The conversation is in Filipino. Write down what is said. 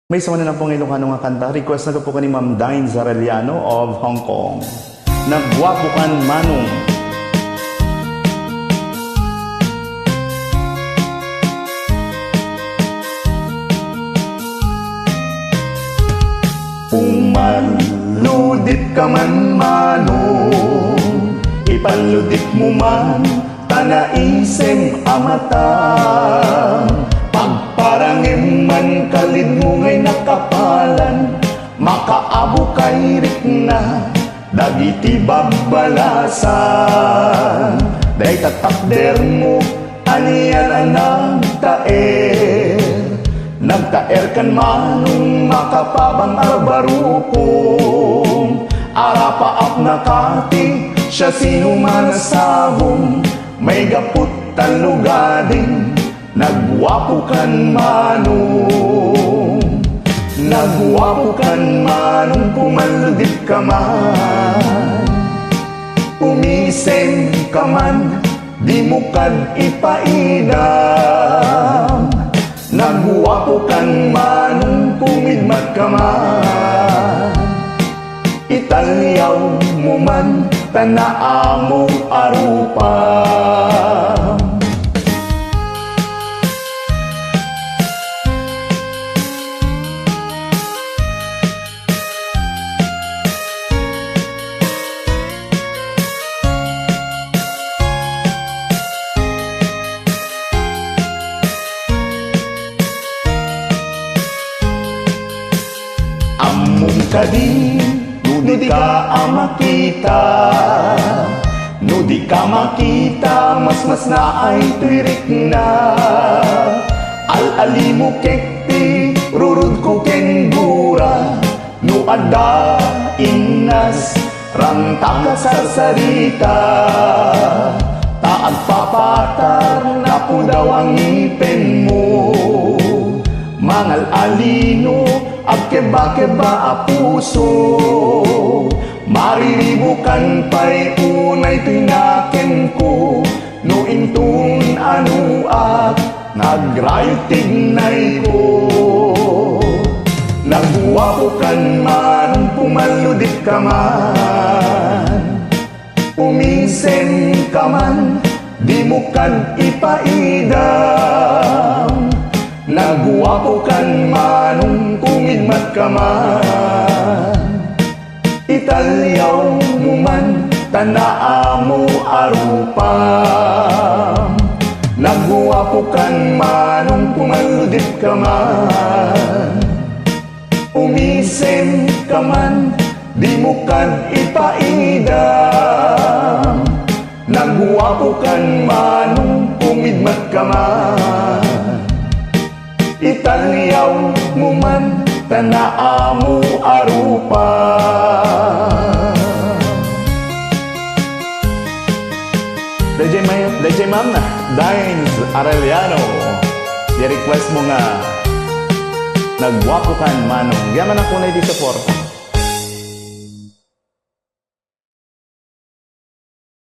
May sama na pong Ilocano nga kanta. Request na po ka ni Ma'am Dine Zareliano of Hong Kong. Nagwapo kan manong. Umaludit ka man manong, ipaludit mo man tanaisem amatang. Pagparangim man kalid mo ngay nakapalan, makaabo kay rik na dagiti babbalasan. Day tatakder mo aniyan ang nagtaer kan manong makapabang arbarupong. Arapaap nakati siya sino manasahong, may gaput talugading nagwapo kan manong. Nagwapo kan manong, pumaludit ka man, umisem ka man, di mo kad ipaidam. Nagwapo kan manong, pumidmat ka man, italyaw mo man tanaa mo arupam. Among kadi, nudi ka makita, nudi ka makita, mas na ay tuirik na. Al-ali mo kekti, rurud ko kenggura, no ada inas, ranta ka sarsarita. Taag papatar, napu daw ang ipin mo, mangal alino, agkeba-keba a puso. Mariribukan pa'y unay tinaken ko, no intun ano at nagraytignay ko. Nagwapo kan man, pumaludit ka man, umisem ka man, di mo kan ipaidam. Nagwapo kan manong, kumidmat ka man, italyaw mo man tanaa mo arupam. Nagwapo kan manong, pumaludit ka man, umisem ka man, di mo kan ipaidam. Nagwapo kan manong, kumidmat ka man, italyaw mo man tanaa mo arupa. DJ Ma'am Dine Zareliano, i-request mo nga nagwapo kan manong. Yaman ako na iti support.